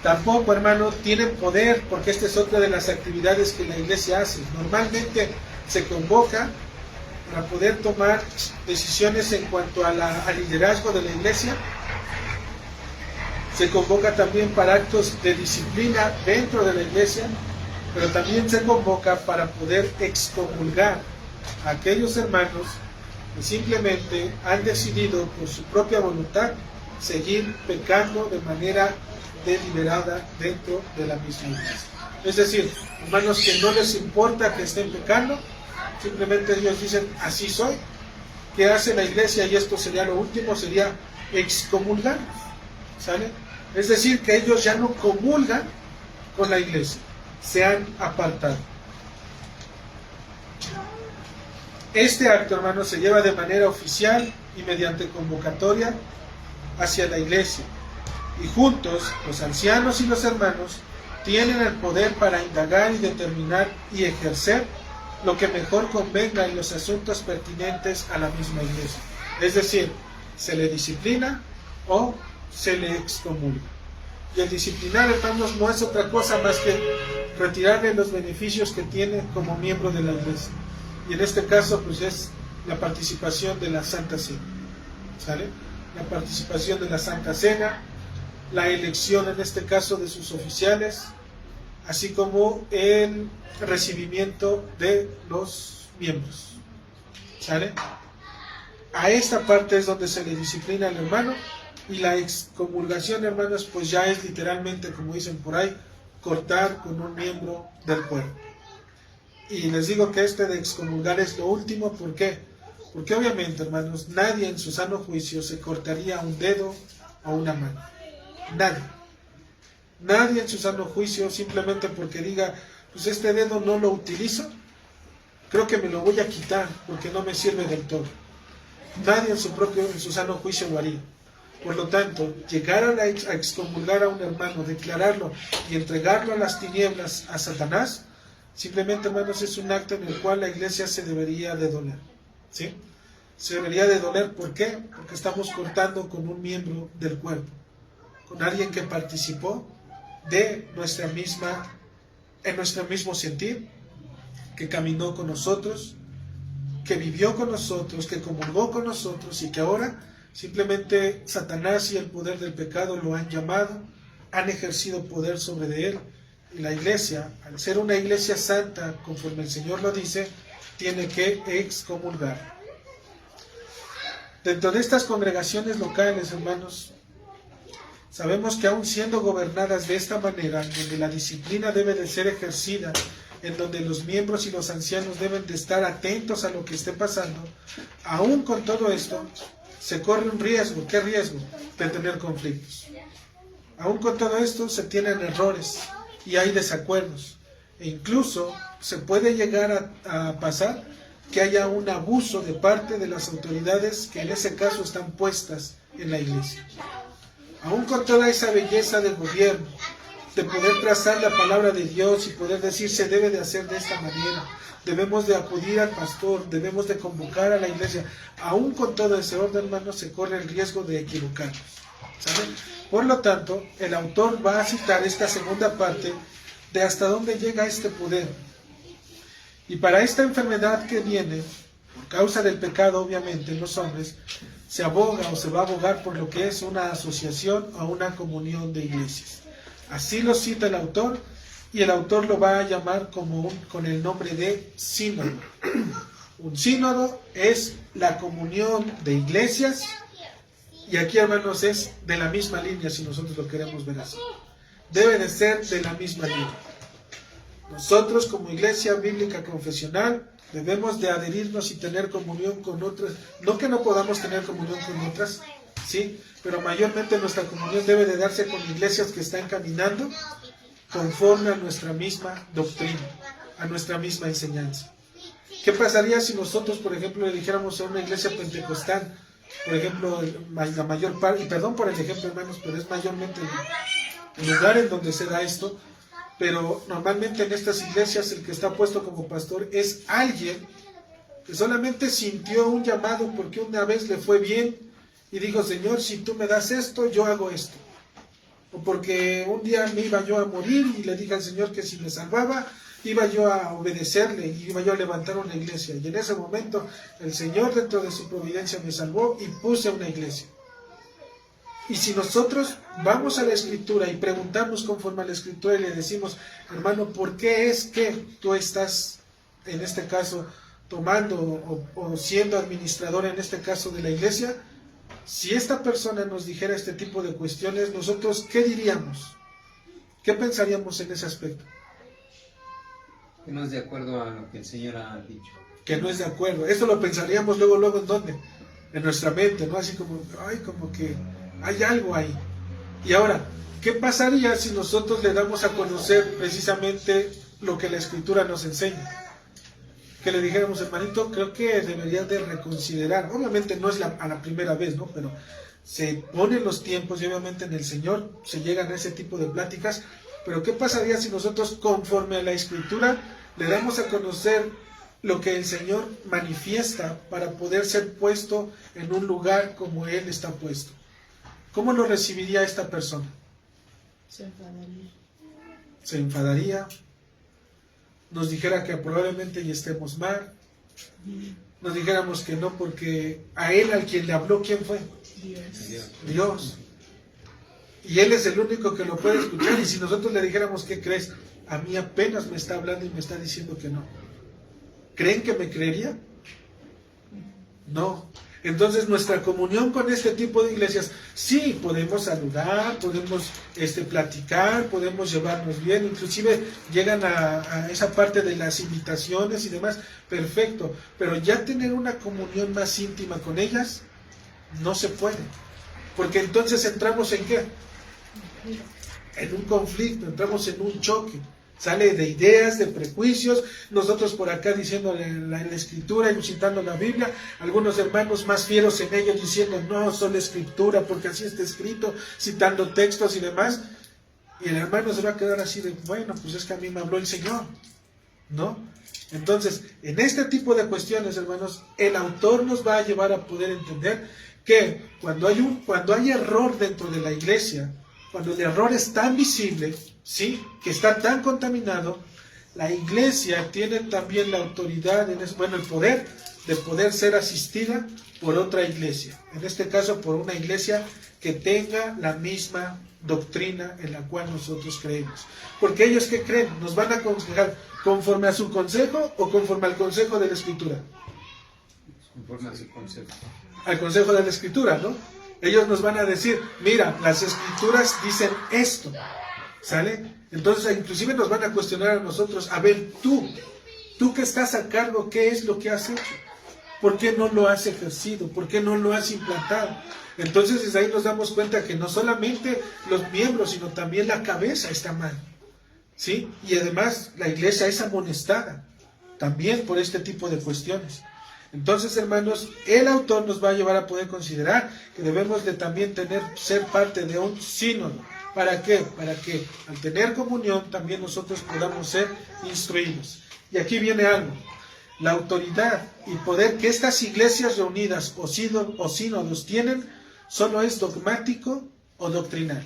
A: Tampoco, hermano, tienen poder, porque esta es otra de las actividades que la iglesia hace. Normalmente se convoca para poder tomar decisiones en cuanto al liderazgo de la iglesia. Se convoca también para actos de disciplina dentro de la iglesia, pero también se convoca para poder excomulgar a aquellos hermanos que simplemente han decidido por su propia voluntad seguir pecando de manera deliberada dentro de la misma iglesia. Es decir, hermanos que no les importa que estén pecando, simplemente ellos dicen, así soy. ¿Qué hace la iglesia? Y esto sería lo último, sería excomulgar. ¿Sale? Es decir, que ellos ya no comulgan con la iglesia, se han apartado. Este acto, hermanos, se lleva de manera oficial y mediante convocatoria hacia la iglesia. Y juntos, los ancianos y los hermanos tienen el poder para indagar y determinar y ejercer lo que mejor convenga en los asuntos pertinentes a la misma iglesia. Es decir, se le disciplina o se le excomulga. Y el disciplinar, hermanos, no es otra cosa más que retirarle los beneficios que tiene como miembro de la iglesia. Y en este caso, pues es la participación de la Santa Cena. ¿Sale? La participación de la Santa Cena, la elección en este caso de sus oficiales, así como el recibimiento de los miembros. ¿Sale? A esta parte es donde se le disciplina al hermano Y la excomulgación, hermanos, pues ya es literalmente, como dicen por ahí, cortar con un miembro del cuerpo. Y les digo que este de excomulgar es lo último, ¿por qué? Porque obviamente, hermanos, nadie en su sano juicio se cortaría un dedo o una mano. Nadie. Nadie en su sano juicio, simplemente porque diga, pues este dedo no lo utilizo, creo que me lo voy a quitar porque no me sirve del todo. Nadie en su sano juicio lo haría. Por lo tanto, llegar a excomulgar a un hermano, declararlo y entregarlo a las tinieblas, a Satanás, simplemente, hermanos, es un acto en el cual la iglesia se debería de doler. ¿Sí? Se debería de doler, ¿por qué? Porque estamos cortando con un miembro del cuerpo, con alguien que participó de en nuestro mismo sentir, que caminó con nosotros, que vivió con nosotros, que comulgó con nosotros y que ahora simplemente Satanás y el poder del pecado lo han llamado, han ejercido poder sobre él. Y la iglesia, al ser una iglesia santa, conforme el Señor lo dice, tiene que excomulgar. Dentro de estas congregaciones locales, hermanos, sabemos que aún siendo gobernadas de esta manera, donde la disciplina debe de ser ejercida, en donde los miembros y los ancianos deben de estar atentos a lo que esté pasando, aún con todo esto, se corre un riesgo. ¿Qué riesgo? De tener conflictos. Aún con todo esto, se tienen errores y hay desacuerdos. E incluso se puede llegar a pasar que haya un abuso de parte de las autoridades que en ese caso están puestas en la iglesia. Aún con toda esa belleza del gobierno, de poder trazar la palabra de Dios y poder decir se debe de hacer de esta manera, debemos de acudir al pastor, debemos de convocar a la iglesia, aún con todo ese orden, hermanos, se corre el riesgo de equivocarnos, ¿saben? Por lo tanto, el autor va a citar esta segunda parte de hasta dónde llega este poder. Y para esta enfermedad que viene, por causa del pecado obviamente en los hombres, se aboga o se va a abogar por lo que es una asociación o una comunión de iglesias. Así lo cita el autor, y el autor lo va a llamar con el nombre de sínodo. Un sínodo es la comunión de iglesias, y aquí, hermanos, es de la misma línea, si nosotros lo queremos ver así. Debe de ser de la misma línea. Nosotros, como iglesia bíblica confesional, debemos de adherirnos y tener comunión con otras. No que no podamos tener comunión con otras, sí, pero mayormente nuestra comunión debe de darse con iglesias que están caminando conforme a nuestra misma doctrina, a nuestra misma enseñanza. ¿Qué pasaría si nosotros, por ejemplo, le dijéramos a una iglesia pentecostal, por ejemplo, la mayor parte, y perdón por el ejemplo, hermanos, pero es mayormente el lugar en donde se da esto, pero normalmente en estas iglesias el que está puesto como pastor es alguien que solamente sintió un llamado porque una vez le fue bien y dijo, Señor, si tú me das esto, yo hago esto. O porque un día me iba yo a morir y le dije al Señor que si me salvaba, iba yo a obedecerle y iba yo a levantar una iglesia. Y en ese momento el Señor dentro de su providencia me salvó y puse una iglesia. Y si nosotros vamos a la Escritura y preguntamos conforme a la Escritura y le decimos, hermano, ¿por qué es que tú estás, en este caso, tomando o siendo administrador, en este caso, de la iglesia? Si esta persona nos dijera este tipo de cuestiones, nosotros, ¿qué diríamos? ¿Qué pensaríamos en ese aspecto?
C: Que no es de acuerdo a lo que el Señor ha dicho.
A: Que no es de acuerdo. Esto lo pensaríamos luego, ¿en dónde? En nuestra mente, ¿no? Así como, ay, como que hay algo ahí. Y ahora, ¿qué pasaría si nosotros le damos a conocer precisamente lo que la Escritura nos enseña? Que le dijéramos, hermanito, creo que deberías de reconsiderar. Obviamente no es a la primera vez, ¿no? Pero se ponen los tiempos y obviamente en el Señor se llegan a ese tipo de pláticas. Pero ¿qué pasaría si nosotros, conforme a la Escritura, le damos a conocer lo que el Señor manifiesta para poder ser puesto en un lugar como Él está puesto? ¿Cómo lo recibiría esta persona?
B: Se enfadaría.
A: Se enfadaría, nos dijera que probablemente ya estemos mal, nos dijéramos que no, porque a él, al quien le habló, ¿quién fue? Dios. Y él es el único que lo puede escuchar, y si nosotros le dijéramos, ¿qué crees? A mí apenas me está hablando y me está diciendo que no. ¿Creen que me creería? No. Entonces nuestra comunión con este tipo de iglesias, sí, podemos saludar, podemos platicar, podemos llevarnos bien, inclusive llegan a esa parte de las invitaciones y demás, perfecto, pero ya tener una comunión más íntima con ellas, no se puede, porque entonces entramos ¿en qué? En un conflicto, entramos en un choque. Sale de ideas, de prejuicios, nosotros por acá diciendo la escritura y citando la Biblia, algunos hermanos más fieros en ellos diciendo no, solo escritura porque así está escrito, citando textos y demás, y el hermano se va a quedar así de, bueno, pues es que a mí me habló el Señor, ¿no? Entonces, en este tipo de cuestiones, hermanos, el autor nos va a llevar a poder entender que cuando hay error dentro de la iglesia, cuando el error es tan visible, ¿sí?, que está tan contaminado, la iglesia tiene también la autoridad, el poder de poder ser asistida por otra iglesia. En este caso, por una iglesia que tenga la misma doctrina en la cual nosotros creemos. Porque ellos, ¿qué creen? ¿Nos van a aconsejar conforme a su consejo o conforme al consejo de la Escritura?
C: Conforme a su consejo.
A: Al consejo de la Escritura, ¿no? Ellos nos van a decir, mira, las Escrituras dicen esto, ¿sale? Entonces, inclusive nos van a cuestionar a nosotros, a ver, tú que estás a cargo, ¿qué es lo que has hecho? ¿Por qué no lo has ejercido? ¿Por qué no lo has implantado? Entonces, desde ahí nos damos cuenta que no solamente los miembros, sino también la cabeza está mal, ¿sí? Y además, la iglesia es amonestada también por este tipo de cuestiones. Entonces, hermanos, el autor nos va a llevar a poder considerar que debemos de también ser parte de un sínodo. ¿Para qué? Para que al tener comunión también nosotros podamos ser instruidos. Y aquí viene algo. La autoridad y poder que estas iglesias reunidas o sínodos tienen solo es dogmático o doctrinal.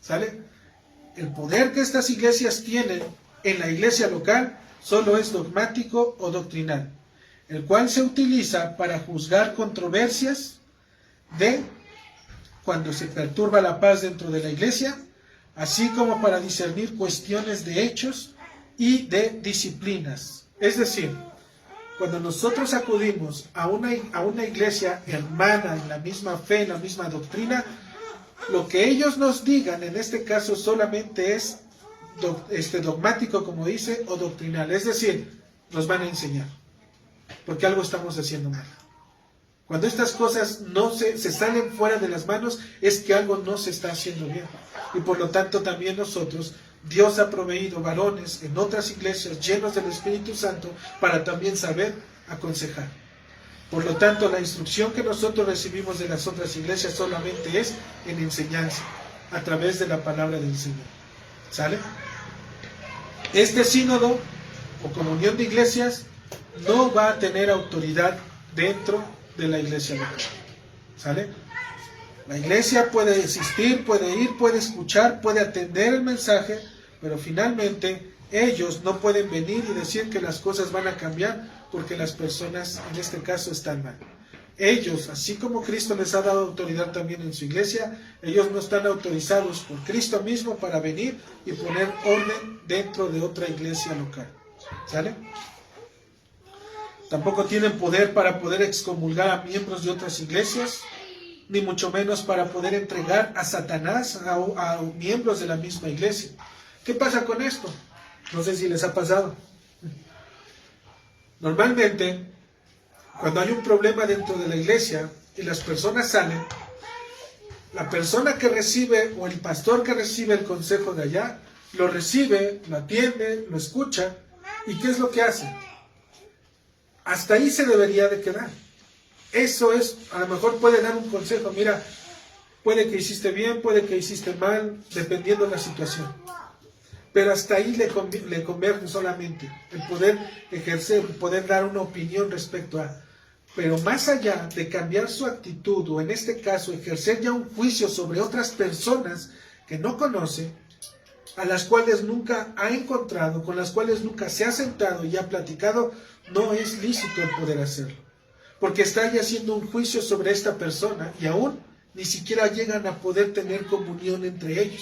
A: ¿Sale? El poder que estas iglesias tienen en la iglesia local solo es dogmático o doctrinal, el cual se utiliza para juzgar controversias de cuando se perturba la paz dentro de la iglesia, así como para discernir cuestiones de hechos y de disciplinas. Es decir, cuando nosotros acudimos a una iglesia hermana en la misma fe, en la misma doctrina, lo que ellos nos digan, en este caso solamente es dogmático, como dice, o doctrinal. Es decir, nos van a enseñar, porque algo estamos haciendo mal. Cuando estas cosas no se salen fuera de las manos, es que algo no se está haciendo bien. Y por lo tanto también nosotros, Dios ha proveído varones en otras iglesias llenos del Espíritu Santo para también saber aconsejar. Por lo tanto, la instrucción que nosotros recibimos de las otras iglesias solamente es en enseñanza, a través de la palabra del Señor. ¿Sale? Este sínodo o comunión de iglesias no va a tener autoridad dentro de la iglesia local. ¿Sale? La iglesia puede existir, puede ir, puede escuchar, puede atender el mensaje, pero finalmente ellos no pueden venir y decir que las cosas van a cambiar porque las personas en este caso están mal. Ellos, así como Cristo les ha dado autoridad también en su iglesia, ellos no están autorizados por Cristo mismo para venir y poner orden dentro de otra iglesia local. ¿Sale? Tampoco tienen poder para poder excomulgar a miembros de otras iglesias, ni mucho menos para poder entregar a Satanás a miembros de la misma iglesia. ¿Qué pasa con esto? No sé si les ha pasado. Normalmente, cuando hay un problema dentro de la iglesia y las personas salen, la persona que recibe o el pastor que recibe el consejo de allá, lo recibe, lo atiende, lo escucha, ¿y qué es lo que hace? Hasta ahí se debería de quedar. Eso es, a lo mejor puede dar un consejo, mira, puede que hiciste bien, puede que hiciste mal, dependiendo de la situación. Pero hasta ahí le convierte solamente el poder ejercer, el poder dar una opinión respecto a. Pero más allá de cambiar su actitud, o en este caso ejercer ya un juicio sobre otras personas que no conoce, a las cuales nunca ha encontrado, con las cuales nunca se ha sentado y ha platicado, no es lícito el poder hacerlo. Porque está ya haciendo un juicio sobre esta persona y aún ni siquiera llegan a poder tener comunión entre ellos.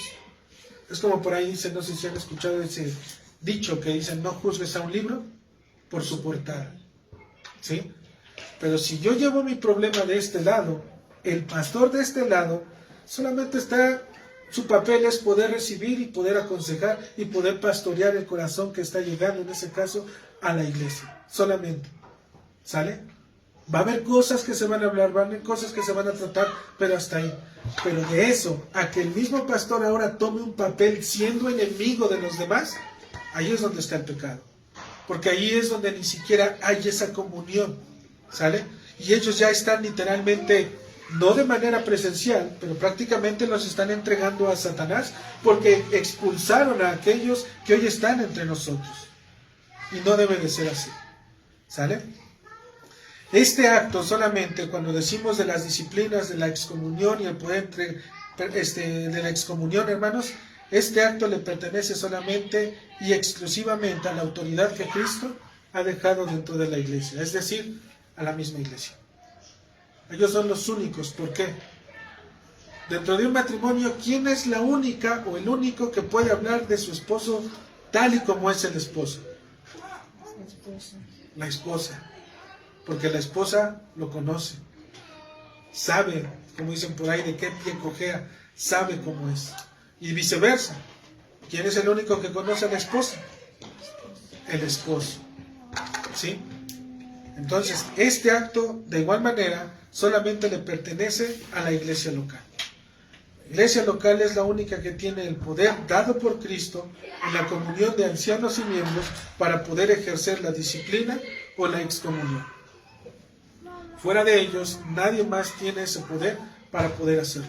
A: Es como por ahí dicen, no sé si han escuchado ese dicho que dicen, no juzgues a un libro por su portada. ¿Sí? Pero si yo llevo mi problema de este lado, el pastor de este lado solamente está, su papel es poder recibir y poder aconsejar y poder pastorear el corazón que está llegando, en ese caso, a la iglesia. Solamente. ¿Sale? Va a haber cosas que se van a hablar, va a haber cosas que se van a tratar, pero hasta ahí. Pero de eso, a que el mismo pastor ahora tome un papel siendo enemigo de los demás, ahí es donde está el pecado. Porque ahí es donde ni siquiera hay esa comunión. ¿Sale? Y ellos ya están literalmente, no de manera presencial, pero prácticamente los están entregando a Satanás, porque expulsaron a aquellos que hoy están entre nosotros. Y no debe de ser así. ¿Sale? Este acto solamente, cuando decimos de las disciplinas de la excomunión y el poder de la excomunión, hermanos, este acto le pertenece solamente y exclusivamente a la autoridad que Cristo ha dejado dentro de la iglesia, es decir, a la misma iglesia. Ellos son los únicos. ¿Por qué? Dentro de un matrimonio, ¿quién es la única o el único que puede hablar de su esposo tal y como es el esposo? La esposa. Porque la esposa lo conoce, sabe, como dicen por ahí, de qué pie cojea, sabe cómo es. Y viceversa. ¿Quién es el único que conoce a la esposa? El esposo. ¿Sí? Entonces, este acto, de igual manera, solamente le pertenece a la iglesia local. La iglesia local es la única que tiene el poder dado por Cristo en la comunión de ancianos y miembros para poder ejercer la disciplina o la excomunión. Fuera de ellos, nadie más tiene ese poder para poder hacerlo.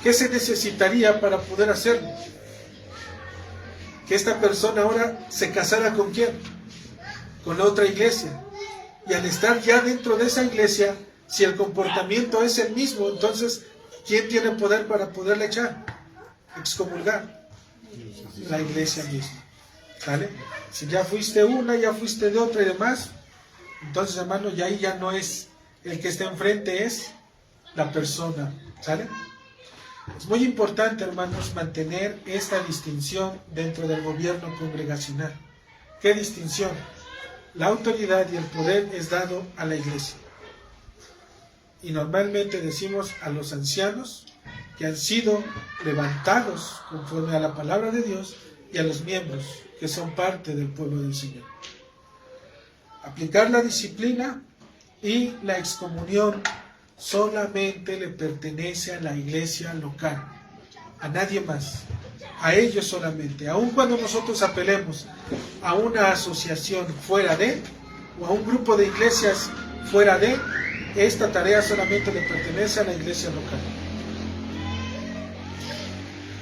A: ¿Qué se necesitaría para poder hacerlo? Que esta persona ahora se casara ¿con quién? Con la otra iglesia. Y al estar ya dentro de esa iglesia, si el comportamiento es el mismo, entonces, ¿quién tiene poder para poderle echar? Excomulgar. La iglesia misma. ¿Sale? Si ya fuiste una, ya fuiste de otra y demás, entonces, hermano, ya ahí ya no es el que está enfrente, es la persona. ¿Sale? Es muy importante, hermanos, mantener esta distinción dentro del gobierno congregacional. ¿Qué distinción? La autoridad y el poder es dado a la iglesia. Y normalmente decimos a los ancianos que han sido levantados conforme a la palabra de Dios y a los miembros que son parte del pueblo del Señor. Aplicar la disciplina y la excomunión solamente le pertenece a la iglesia local, a nadie más, a ellos solamente. Aun cuando nosotros apelemos a una asociación fuera de, o a un grupo de iglesias fuera de, esta tarea solamente le pertenece a la iglesia local.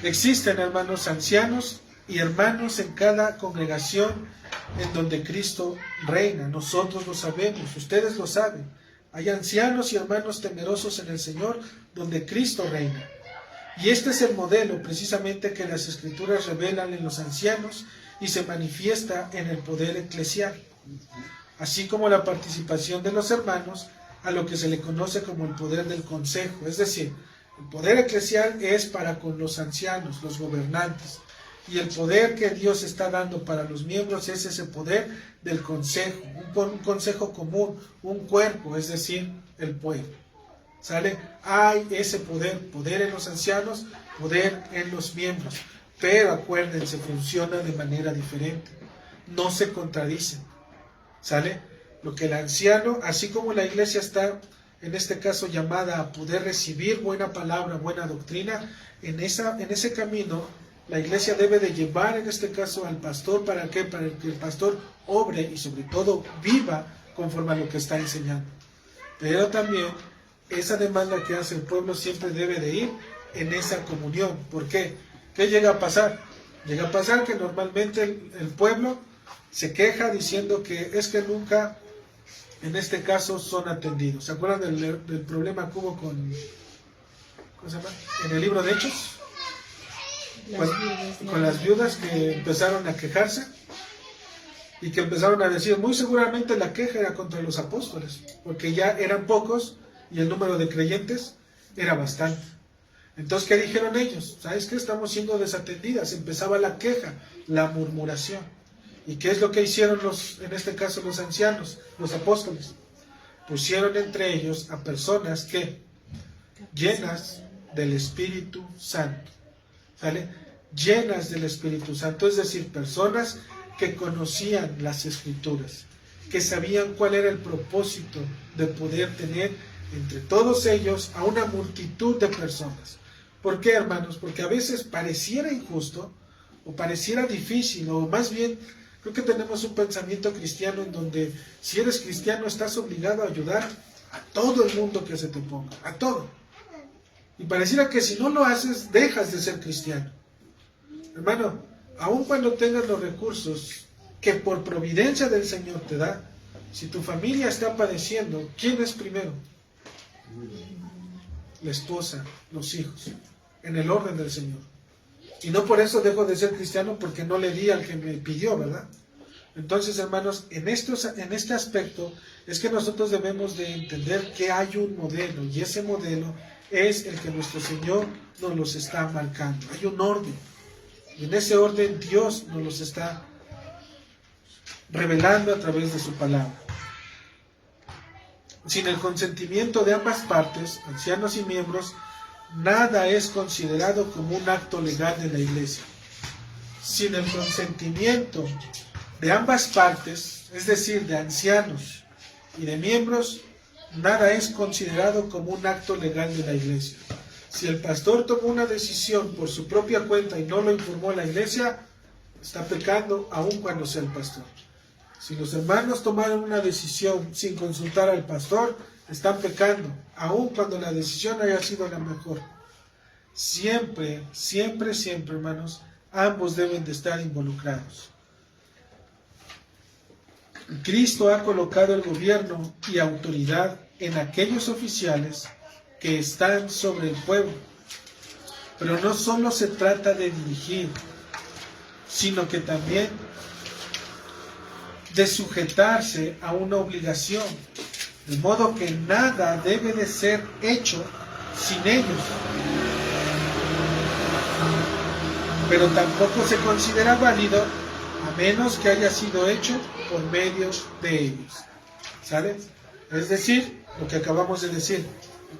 A: Existen, hermanos, ancianos y hermanos en cada congregación en donde Cristo reina. Nosotros lo sabemos, ustedes lo saben. Hay ancianos y hermanos temerosos en el Señor donde Cristo reina. Y este es el modelo precisamente que las Escrituras revelan en los ancianos y se manifiesta en el poder eclesial, así como la participación de los hermanos a lo que se le conoce como el poder del consejo. Es decir, el poder eclesial es para con los ancianos, los gobernantes, y el poder que Dios está dando para los miembros es ese poder del consejo, un consejo común, un cuerpo, es decir, el pueblo. ¿Sale? Hay ese poder en los ancianos, poder en los miembros, pero acuérdense, funciona de manera diferente, no se contradicen. ¿Sale? Lo que el anciano, así como la iglesia está en este caso llamada a poder recibir buena palabra, buena doctrina, en ese camino la iglesia debe de llevar en este caso al pastor. ¿Para qué? Para que el pastor obre y sobre todo viva conforme a lo que está enseñando. Pero también esa demanda que hace el pueblo siempre debe de ir en esa comunión. ¿Por qué? ¿Qué llega a pasar? Llega a pasar que normalmente el pueblo se queja diciendo que es que nunca, en este caso, son atendidos. ¿Se acuerdan del problema que hubo con, ¿cómo se llama? En el libro de Hechos? Con las viudas que empezaron a quejarse y que empezaron a decir, muy seguramente la queja era contra los apóstoles, porque ya eran pocos y el número de creyentes era bastante. Entonces, ¿qué dijeron ellos? ¿Sabes qué? Estamos siendo desatendidas. Empezaba la queja, la murmuración. ¿Y qué es lo que hicieron en este caso los ancianos, los apóstoles? pusieron entre ellos a personas que llenas del Espíritu Santo, ¿sale? Llenas del Espíritu Santo, es decir, personas que conocían las Escrituras, que sabían cuál era el propósito de poder tener entre todos ellos a una multitud de personas. ¿Por qué, hermanos? Porque a veces pareciera injusto, o pareciera difícil, o más bien, creo que tenemos un pensamiento cristiano en donde si eres cristiano estás obligado a ayudar a todo el mundo que se te ponga, a todo. Y pareciera que si no lo haces, dejas de ser cristiano. Hermano, aun cuando tengas los recursos que por providencia del Señor te da, si tu familia está padeciendo, ¿quién es primero? La esposa, los hijos, en el orden del Señor. Y no por eso dejo de ser cristiano porque no le di al que me pidió, ¿verdad? Entonces, hermanos, en este aspecto es que nosotros debemos de entender que hay un modelo, y ese modelo es el que nuestro Señor nos los está marcando. Hay un orden, y en ese orden Dios nos los está revelando a través de su palabra. Sin el consentimiento de ambas partes, ancianos y miembros, nada es considerado como un acto legal de la iglesia. Sin el consentimiento de ambas partes, es decir, de ancianos y de miembros, nada es considerado como un acto legal de la iglesia. Si el pastor tomó una decisión por su propia cuenta y no lo informó a la iglesia, está pecando aun cuando sea el pastor. Si los hermanos tomaron una decisión sin consultar al pastor, están pecando, aun cuando la decisión haya sido la mejor. Siempre, siempre, siempre, hermanos, ambos deben de estar involucrados. Cristo ha colocado el gobierno y autoridad en aquellos oficiales que están sobre el pueblo. Pero no solo se trata de dirigir, sino que también de sujetarse a una obligación, de modo que nada debe de ser hecho sin ellos. Pero tampoco se considera válido a menos que haya sido hecho por medio de ellos. ¿Sale? Es decir, lo que acabamos de decir,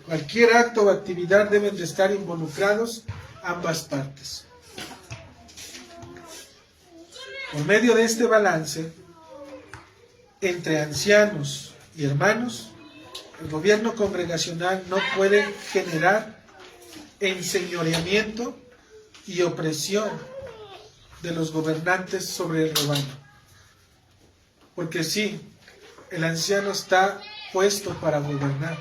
A: cualquier acto o actividad deben de estar involucrados ambas partes. Por medio de este balance entre ancianos y hermanos, el gobierno congregacional no puede generar enseñoreamiento y opresión de los gobernantes sobre el rebaño. Porque sí, el anciano está puesto para gobernar,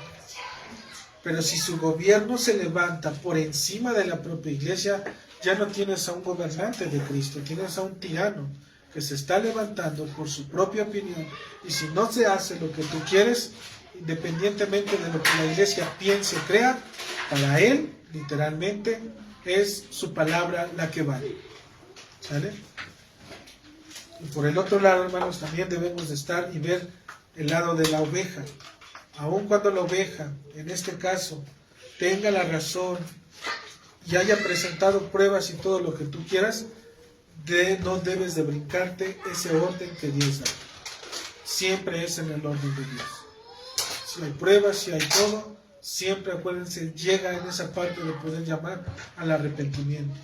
A: pero si su gobierno se levanta por encima de la propia iglesia, ya no tienes a un gobernante de Cristo, tienes a un tirano que se está levantando por su propia opinión, y si no se hace lo que tú quieres, independientemente de lo que la iglesia piense o crea, para él, literalmente, es su palabra la que vale. ¿Sale? Y por el otro lado, hermanos, también debemos de estar y ver el lado de la oveja. Aun cuando la oveja, en este caso, tenga la razón y haya presentado pruebas y todo lo que tú quieras, no debes de brincarte ese orden que Dios da. Siempre es en el orden de Dios. Si hay pruebas, si hay todo, siempre, acuérdense, llega en esa parte de poder llamar al arrepentimiento.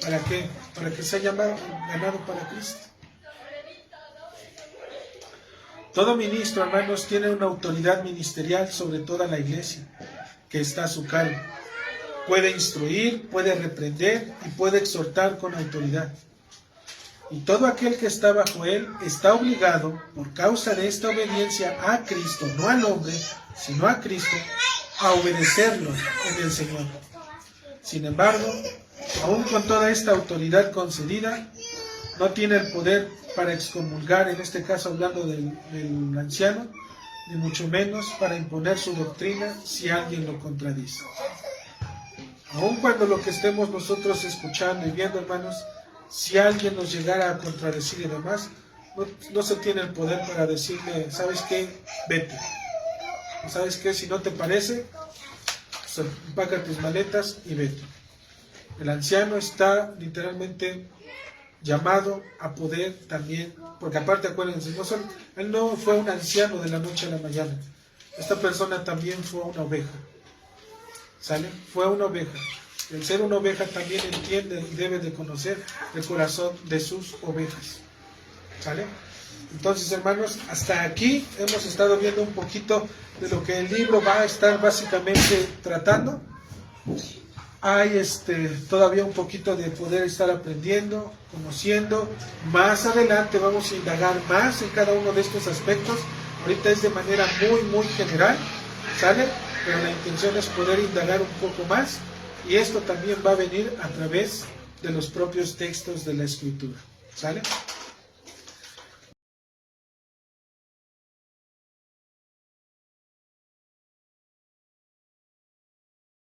A: ¿Para qué? Para que sea ganado para Cristo. Todo ministro, hermanos, tiene una autoridad ministerial sobre toda la iglesia que está a su cargo. Puede instruir, puede reprender y puede exhortar con autoridad. Y todo aquel que está bajo él está obligado, por causa de esta obediencia a Cristo, no al hombre, sino a Cristo, a obedecerlo en el Señor. Sin embargo, aún con toda esta autoridad concedida, no tiene el poder para excomulgar, en este caso hablando del anciano, ni mucho menos para imponer su doctrina si alguien lo contradice. Aun cuando lo que estemos nosotros escuchando y viendo, hermanos, si alguien nos llegara a contradecir y demás, no se tiene el poder para decirle, ¿sabes qué? Vete. ¿Sabes qué? Si no te parece, pues, empaca tus maletas y vete. El anciano está literalmente llamado a poder también, porque aparte acuérdense, él no fue un anciano de la noche a la mañana. esta persona también fue una oveja. ¿Sale? Fue una oveja. El ser una oveja también entiende y debe de conocer el corazón de sus ovejas. ¿Sale? Entonces, hermanos, hasta aquí hemos estado viendo un poquito de lo que el libro va a estar básicamente tratando. Hay todavía un poquito de poder estar aprendiendo, conociendo. Más adelante vamos a indagar más en cada uno de estos aspectos. Ahorita es de manera muy general, ¿sale? Pero la intención es poder indagar un poco más, y esto también va a venir a través de los propios textos de la Escritura, ¿sale?